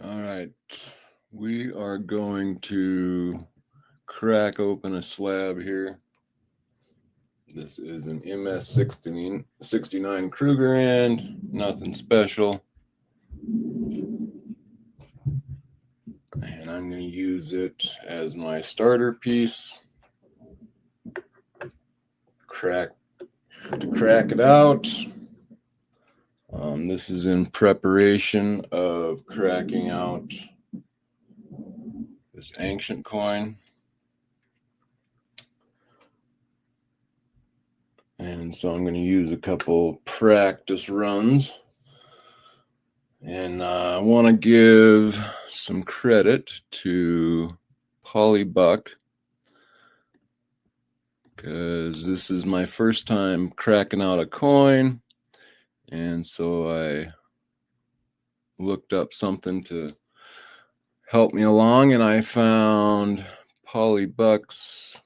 All right, we are going to crack open a slab here. This is an MS69 Kruger end, nothing special. And I'm going to use it as my starter piece. To crack it out. This is in preparation of cracking out this ancient coin. And so I'm going to use a couple practice runs. And I want to give some credit to Buck, because this is my first time cracking out a coin. And so I looked up something to help me along, and I found Buck's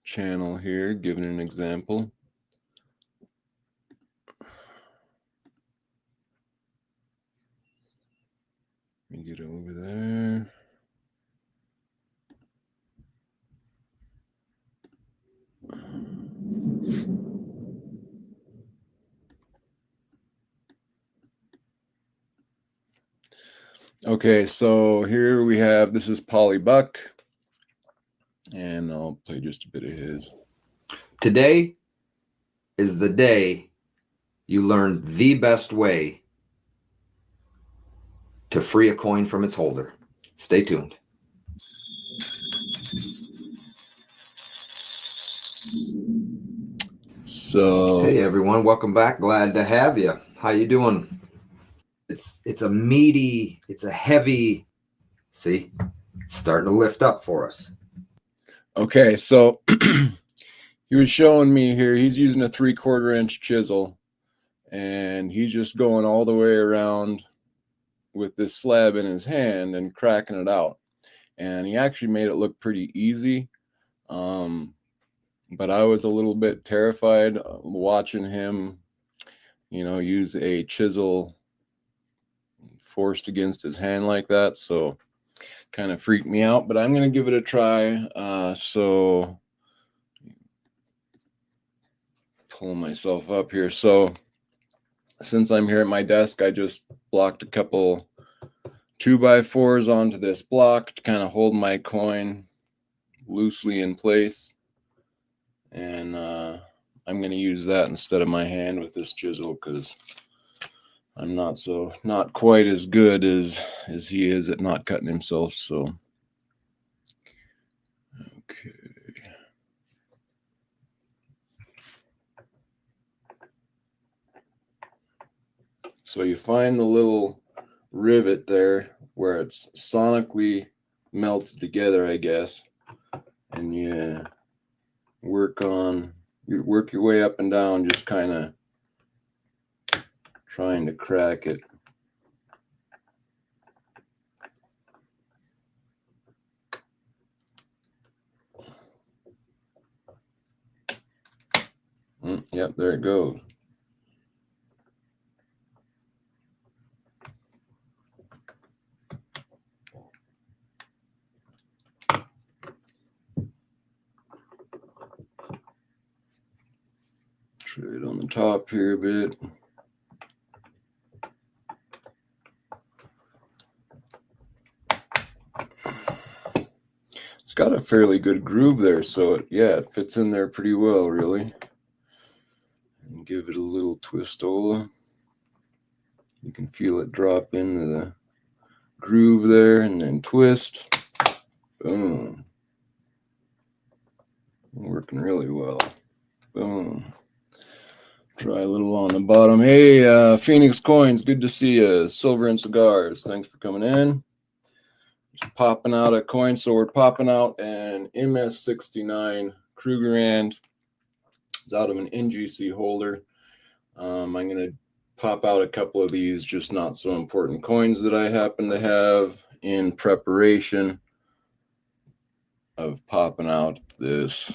channel here, giving an example. Let me get over there. Okay, so here we have, this is Buck, and I'll play just a bit of his. Today is the day you learn the best way to free a coin from its holder. Stay tuned. So hey everyone, welcome back. Glad to have you. How you doing? It's a meaty, it's a heavy, see, starting to lift up for us. Okay, so he was showing me here, he's using a 3/4 inch chisel, and he's just going all the way around with this slab in his hand and cracking it out. And he actually made it look pretty easy. But I was a little bit terrified watching him, use a chisel forced against his hand like that. So kind of freaked me out, but I'm going to give it a try. So pull myself up here. So since I'm here at my desk, I just blocked a couple 2x4s onto this block to kind of hold my coin loosely in place. And I'm going to use that instead of my hand with this chisel, because I'm not quite as good as he is at not cutting himself. So okay. So you find the little rivet there where it's sonically melted together, I guess, and you work your way up and down, just kind of trying to crack it. Yep, there it goes. Try it on the top here a bit. It's got a fairly good groove there, so it fits in there pretty well, really. And give it a little twistola. You can feel it drop into the groove there, and then twist. Boom. Working really well. Boom. Try a little on the bottom. Hey, Phoenix Coins, good to see you. Silver and Cigars, thanks for coming in. Just popping out a coin. So we're popping out an MS69 Kruger end. It's out of an NGC holder. I'm going to pop out a couple of these just not so important coins that I happen to have in preparation of popping out this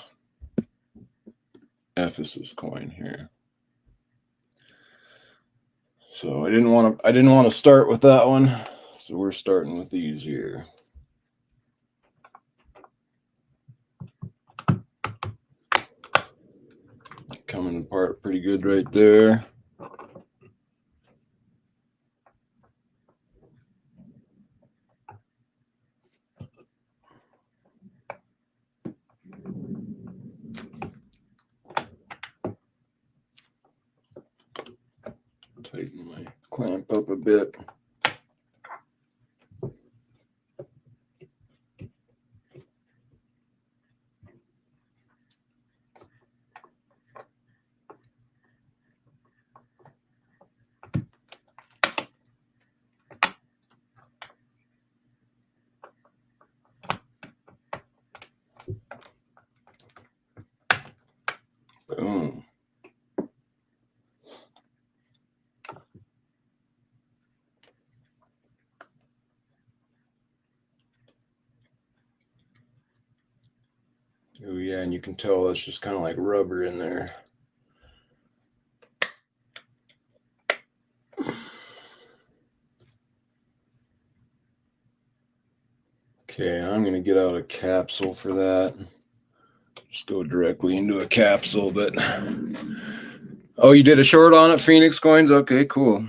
Ephesus coin here. So I didn't want to start with that one. So we're starting with these here. Coming apart pretty good right there. Tighten my clamp up a bit. Boom. Oh yeah, and you can tell it's just kind of like rubber in there. Okay, I'm going to get out a capsule for that. Just go directly into a capsule, but... Oh, you did a short on it, Phoenix Coins? Okay, cool.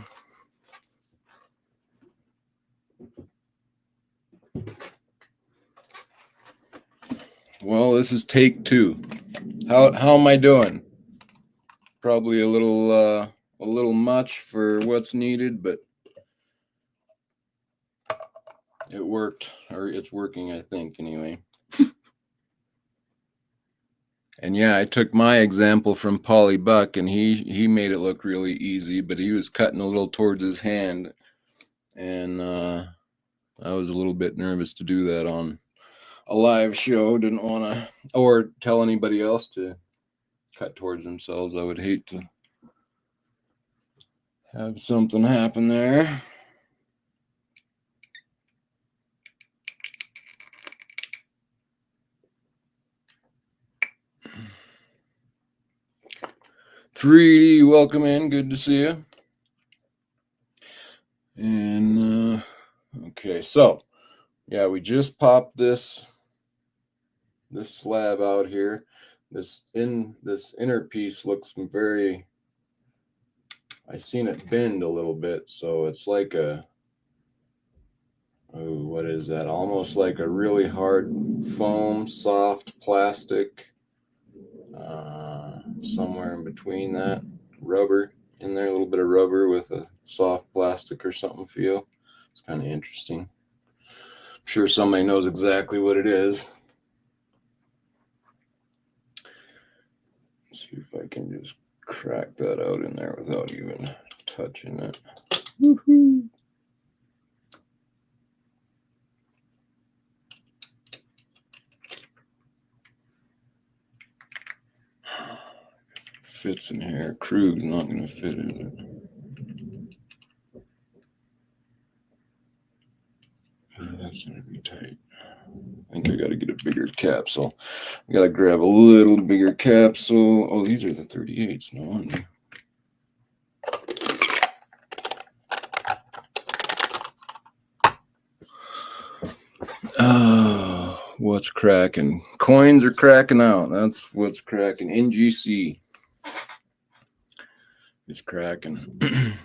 Well, this is take 2. How am I doing? Probably a little much for what's needed, but it worked, or it's working, I think, anyway. And yeah, I took my example from Polly Buck, and he made it look really easy, but he was cutting a little towards his hand, and I was a little bit nervous to do that on a live show. Didn't want to, or tell anybody else to cut towards themselves. I would hate to have something happen there. "3D, welcome in. Good to see you." And okay, so yeah, we just popped this slab out here. This inner piece looks very, I seen it bend a little bit, so it's like a, oh, what is that? Almost like a really hard foam, soft plastic. Somewhere in between that, rubber in there, a little bit of rubber with a soft plastic or something feel. It's kind of interesting. I'm sure somebody knows exactly what it is. Let's see if I can just crack that out in there without even touching it. Woohoo! Fits in here. Krug's not going to fit in it. Oh, that's going to be tight. I think I got to get a bigger capsule. I got to grab a little bigger capsule. Oh, these are the 38s. No wonder. Oh, what's cracking? Coins are cracking out. That's what's cracking. NGC is cracking.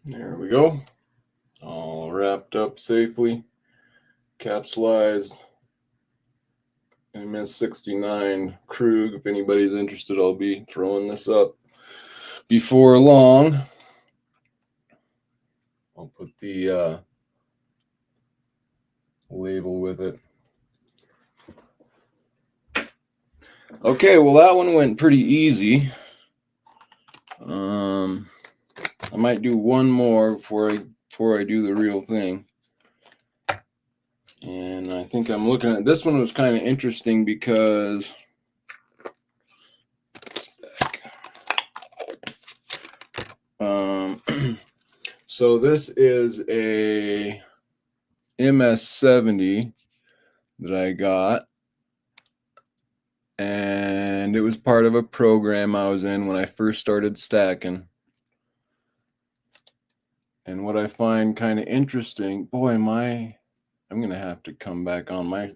There we go. All wrapped up safely, capsulized. MS69 Krug. If anybody's interested, I'll be throwing this up before long. I'll put the label with it. Okay, well that one went pretty easy. I might do one more before I do the real thing. And I think I'm looking at this one was kind of interesting because so this is a MS-70 that I got, and it was part of a program I was in when I first started stacking. And what I find kind of interesting, boy, I'm gonna have to come back on. My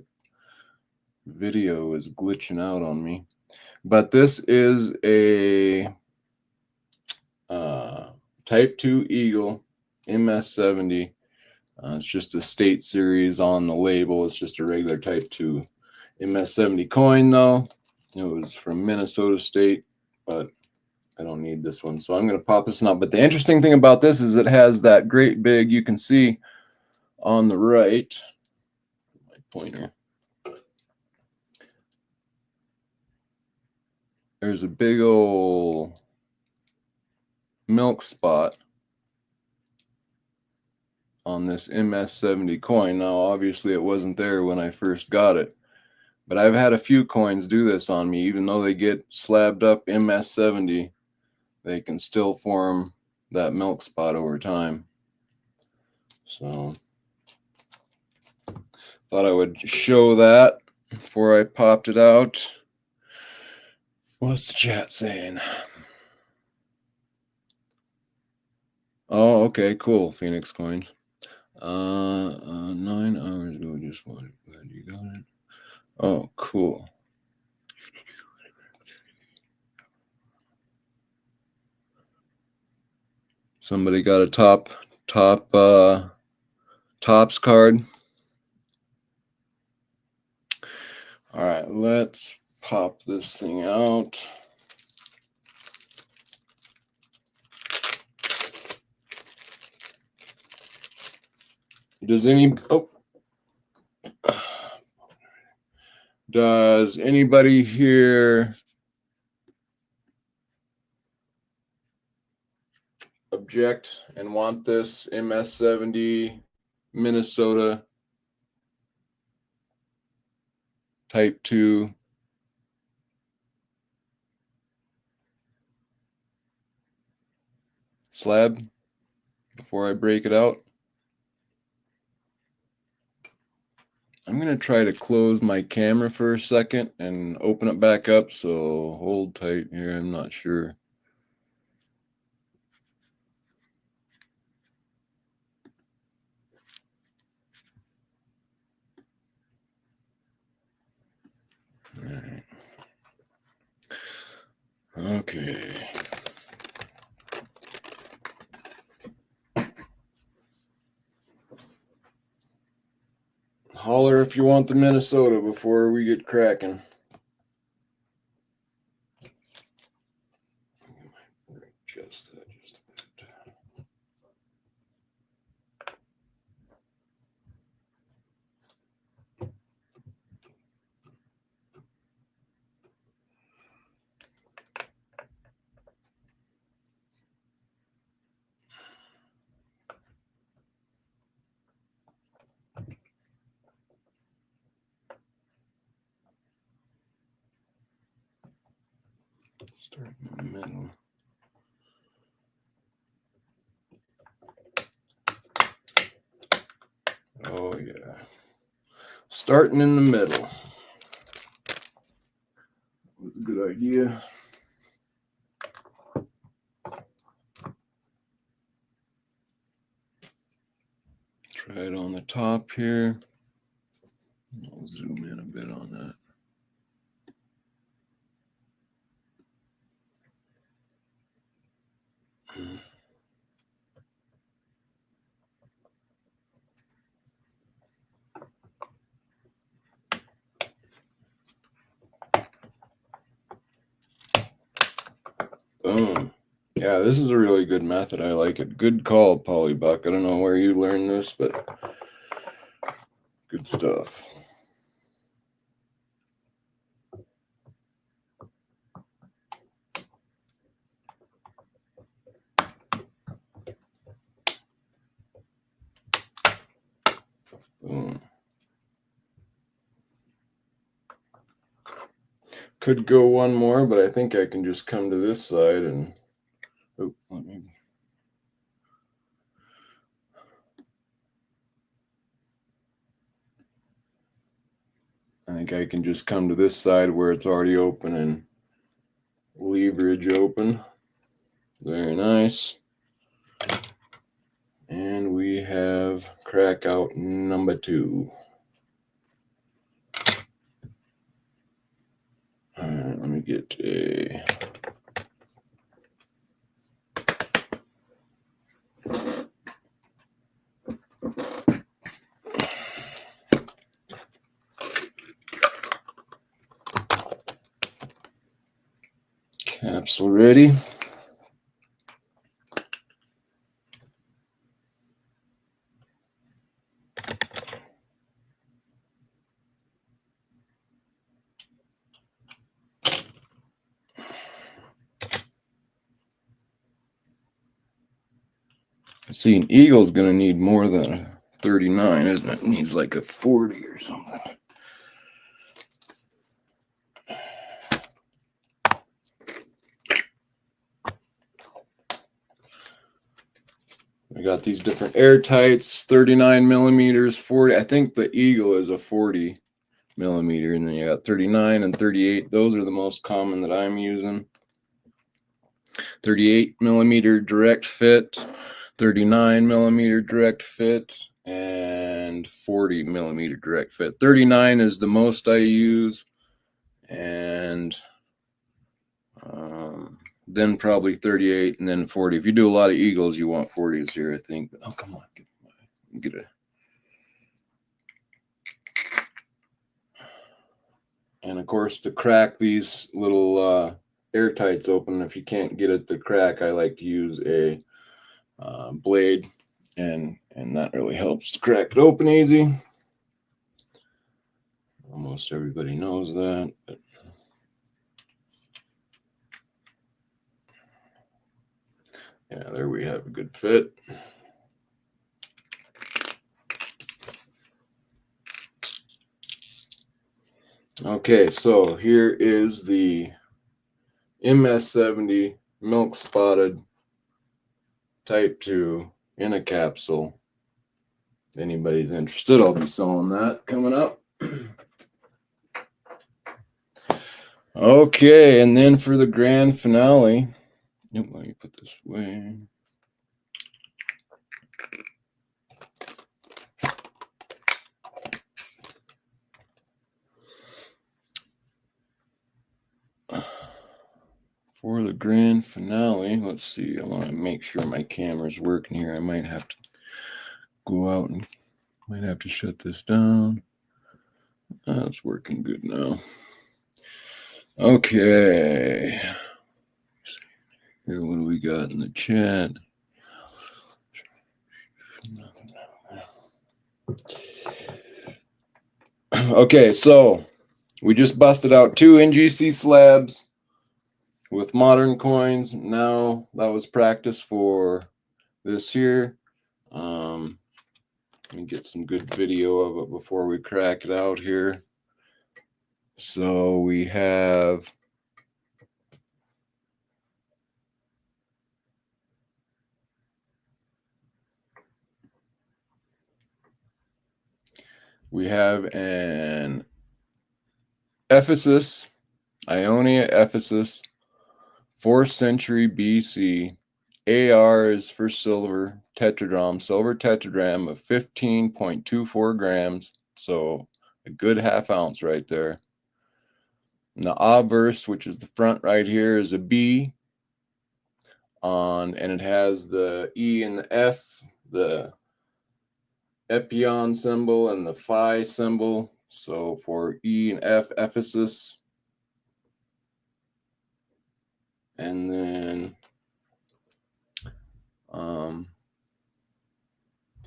video is glitching out on me. But this is a Type 2 Eagle MS-70. It's just a state series on the label. It's just a regular Type 2 MS-70 coin, though. It was from Minnesota State, but I don't need this one. So I'm going to pop this one out. But the interesting thing about this is it has that great big, you can see on the right, my pointer, there's a big old milk spot on this MS-70 coin. Now, obviously, it wasn't there when I first got it, but I've had a few coins do this on me. Even though they get slabbed up MS-70, they can still form that milk spot over time. So, thought I would show that before I popped it out. What's the chat saying? Oh, okay, cool. Phoenix coins. 9 hours ago, just one. Glad you got it. Oh, cool. Somebody got a tops card. All right, let's pop this thing out. Does anybody here object and want this MS-70 Minnesota Type 2 slab before I break it out? I'm going to try to close my camera for a second and open it back up, so hold tight here. I'm not sure. All right. Okay. Holler if you want the Minnesota before we get cracking. Adjust that just a bit. Start in the middle. Oh yeah. Starting in the middle. Was a good idea. Try it on the top here. I'll zoom in a bit on that. Boom. Yeah, this is a really good method. I like it. Good call, Polybuck. I don't know where you learned this, but good stuff. Boom. Could go one more, but I think I can just come to this side and I think I can just come to this side where it's already open and leverage open. Very nice. And we have crack out number 2. All right, let me get a capsule ready. See, an eagle's going to need more than a 39, isn't it? It needs like a 40 or something. We got these different air tights, 39 millimeters, 40. I think the eagle is a 40 millimeter, and then you got 39 and 38. Those are the most common that I'm using. 38 millimeter direct fit, 39 millimeter direct fit, and 40 millimeter direct fit. 39 is the most I use, and then probably 38, and then 40. If you do a lot of eagles, you want 40s here, I think. But oh, come on, get it. And of course, to crack these little air tights open, if you can't get it to crack, I like to use a blade, and that really helps to crack it open easy. Almost everybody knows that. But yeah, there we have a good fit. Okay, so here is the MS70 milk spotted type 2 in a capsule. If anybody's interested, I'll be selling that coming up. Okay, and then for the grand finale, let me put this away. For the grand finale, let's see. I want to make sure my camera's working here. I might have to go out and might have to shut this down. It's working good now. Okay. Here, what do we got in the chat? Okay, so we just busted out 2 NGC slabs with modern coins. Now that was practice for this here. Let me get some good video of it before we crack it out here. So we have an Ephesus, Ionia Ephesus, 4th century BC. AR is for silver tetragram of 15.24 grams. So a good half ounce right there. And the obverse, which is the front right here, is a B and it has the E and the F, the Epion symbol and the Phi symbol. So for E and F, Ephesus. And then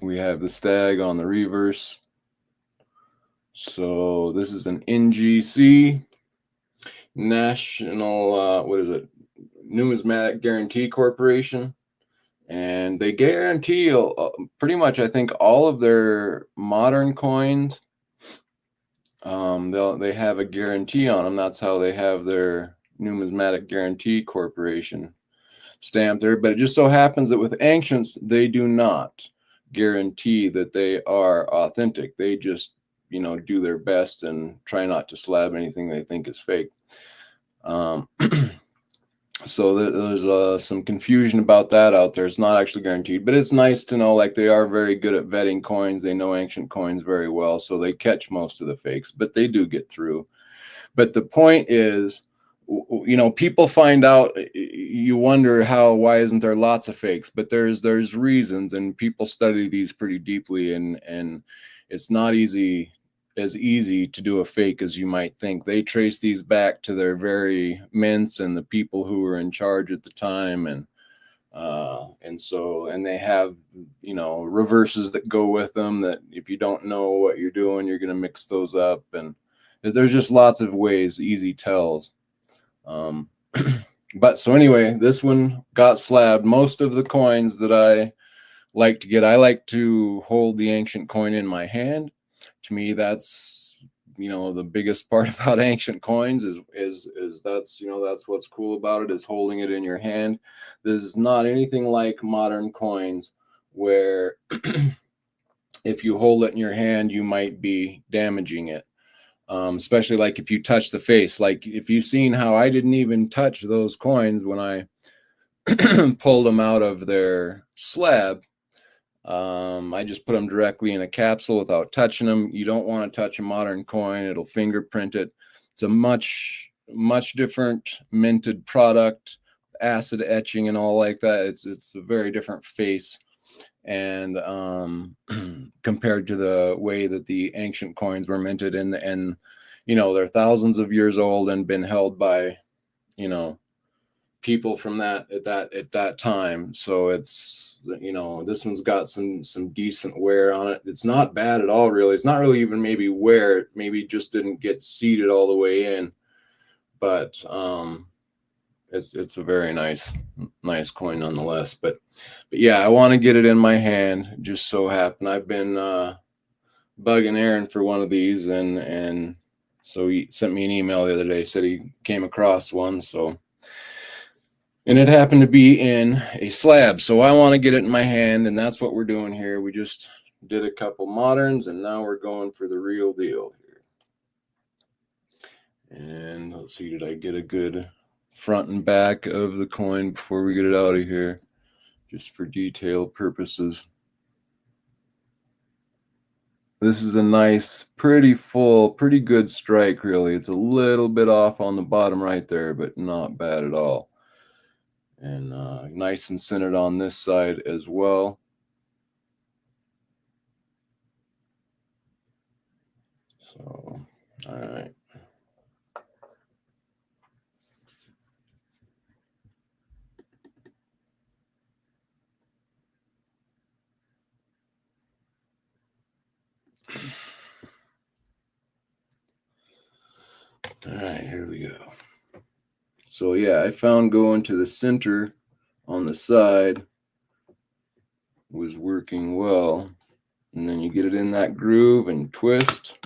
We have the stag on the reverse. So this is an NGC, National, what is it? Numismatic Guarantee Corporation. And they guarantee pretty much, I think, all of their modern coins. They have a guarantee on them. That's how they have their Numismatic Guarantee Corporation stamped there. But it just so happens that with ancients, they do not guarantee that they are authentic. They just, do their best and try not to slab anything they think is fake. So there's some confusion about that out there. It's not actually guaranteed, but it's nice to know, like, they are very good at vetting coins. They know ancient coins very well, so they catch most of the fakes, but they do get through. But the point is, people find out, you wonder why isn't there lots of fakes? But there's reasons, and people study these pretty deeply, and it's not as easy to do a fake as you might think. They trace these back to their very mints and the people who were in charge at the time, and they have reverses that go with them, that if you don't know what you're doing, you're going to mix those up, and there's just lots of ways, easy tells. But so anyway, this one got slabbed. Most of the coins that I like to hold the ancient coin in my hand. To me, that's the biggest part about ancient coins is that's what's cool about it, is holding it in your hand. This is not anything like modern coins, where if you hold it in your hand, you might be damaging it. Especially like if you touch the face. Like if you've seen how I didn't even touch those coins when I pulled them out of their slab. I just put them directly in a capsule without touching them. You don't want to touch a modern coin. It'll fingerprint it. It's a much different minted product, acid etching and all like that. It's a very different face. And compared to the way that the ancient coins were minted, and they're thousands of years old and been held by people from at that time. So it's this one's got some decent wear on it. It's not bad at all, really. It's not really even maybe wear. Maybe just didn't get seated all the way in, but it's a very nice coin nonetheless. But yeah, I want to get it in my hand. Just so happened I've been bugging Aaron for one of these, and so he sent me an email the other day, said he came across one. And it happened to be in a slab, so I want to get it in my hand, and that's what we're doing here. We just did a couple moderns, and now we're going for the real deal here. And let's see, did I get a good front and back of the coin before we get it out of here, just for detail purposes? This is a nice, pretty full, pretty good strike, really. It's a little bit off on the bottom right there, but not bad at all. And nice and centered on this side as well. So, all right. All right, here we go. So yeah, I found going to the center on the side was working well. And then you get it in that groove and twist.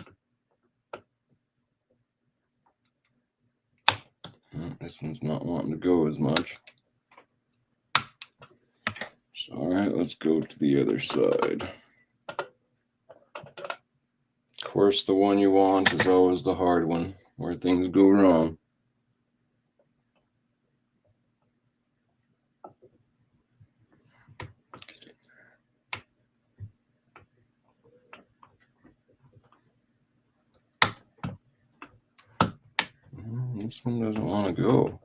This one's not wanting to go as much. So, all right, let's go to the other side. Of course, the one you want is always the hard one, where things go wrong. This one doesn't want to go.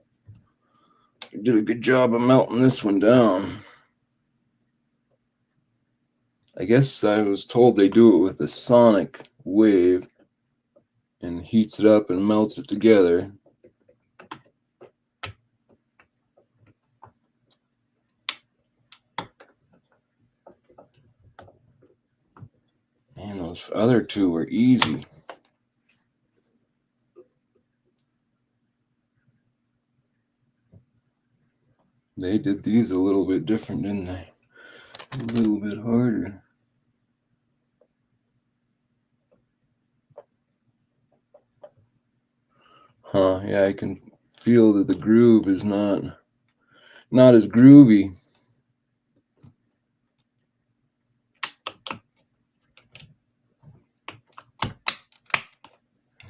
You did a good job of melting this one down. I guess I was told they do it with a sonic wave and heats it up and melts it together. And those other two were easy. They did these a little bit different, didn't they? A little bit harder. Huh, yeah, I can feel that the groove is not as groovy.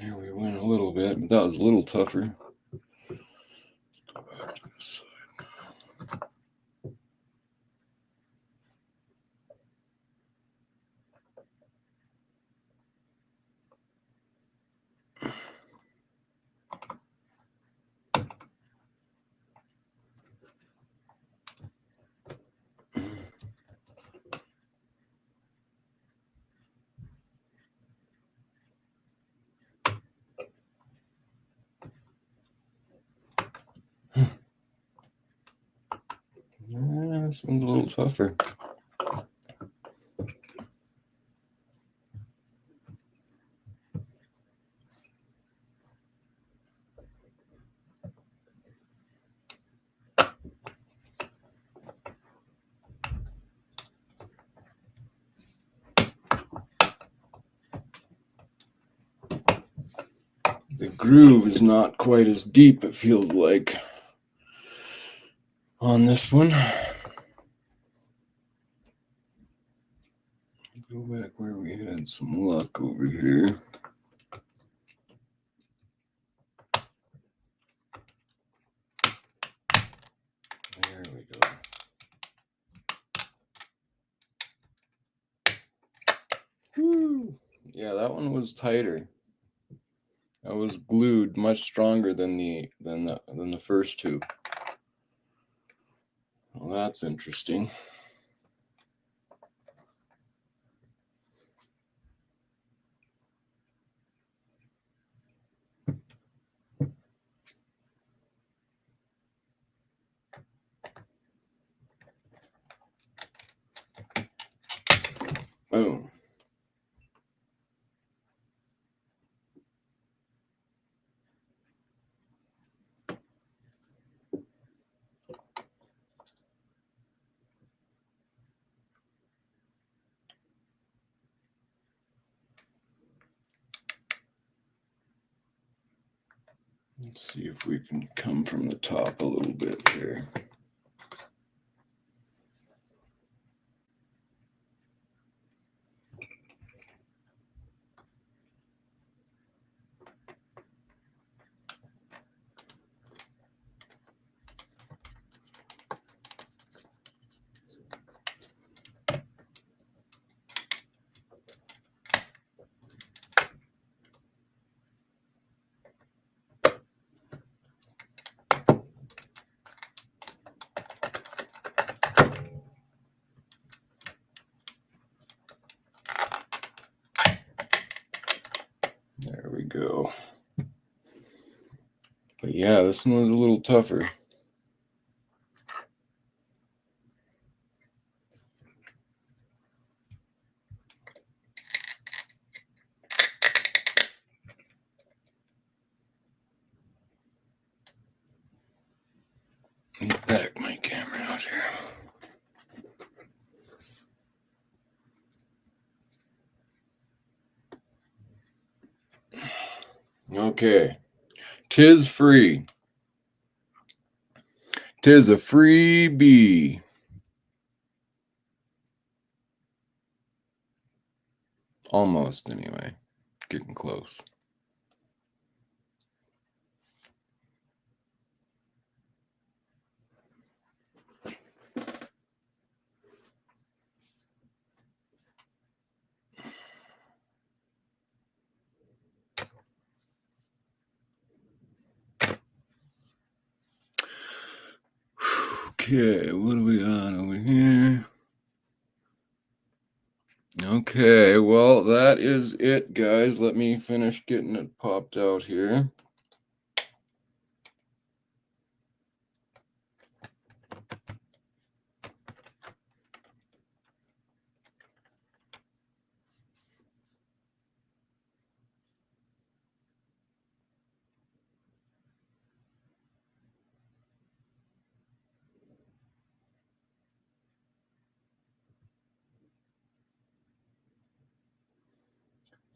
There we went a little bit, but that was a little tougher. Go back to this side. Yeah, this one's a little tougher. The groove is not quite as deep, it feels like, on this one. Go back where we had some luck over here. There we go. Woo. Yeah, that one was tighter. That was glued much stronger than the first two. Well, that's interesting. Boom. Let's see if we can come from the top a little bit here. There we go. But yeah, this one was a little tougher. Let me back my camera out here. Okay. 'Tis free. 'Tis a freebie. Almost, anyway. Getting close. Okay, what do we got over here? Okay, well, that is it, guys. Let me finish getting it popped out here.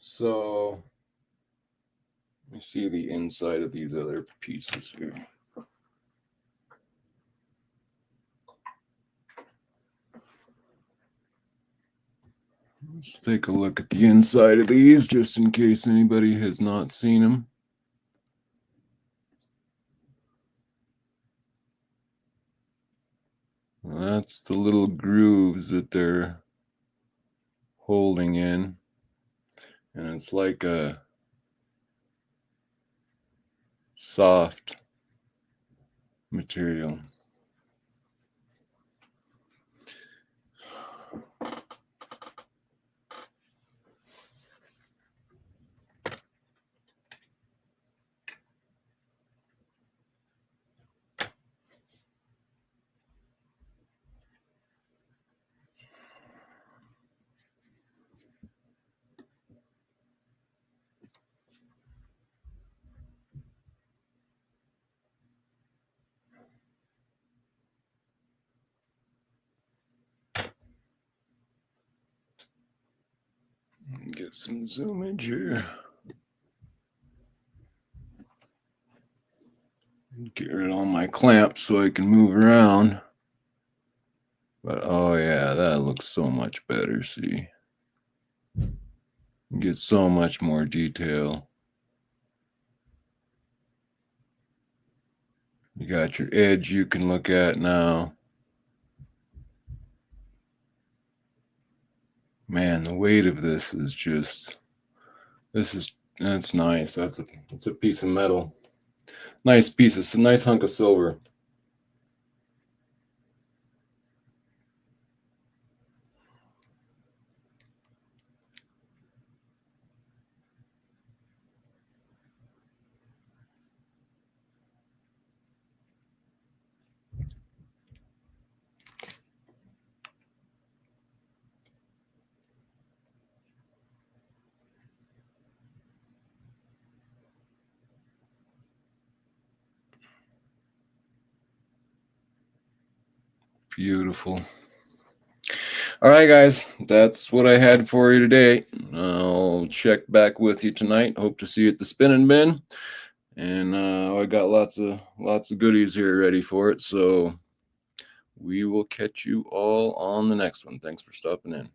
So let me see the inside of these other pieces here. Let's take a look at the inside of these just in case anybody has not seen them. That's the little grooves that they're holding in. And it's like a soft material. Get some zoomage here. Get rid of all my clamps so I can move around. But oh yeah, that looks so much better. See, you get so much more detail. You got your edge you can look at now. Man, the weight of this is just, that's nice. It's a piece of metal. Nice piece. It's a nice hunk of silver. Beautiful. All right, guys, that's what I had for you today. I'll check back with you tonight. Hope to see you at the spinning bin. And I got lots of goodies here ready for it. So we will catch you all on the next one. Thanks for stopping in.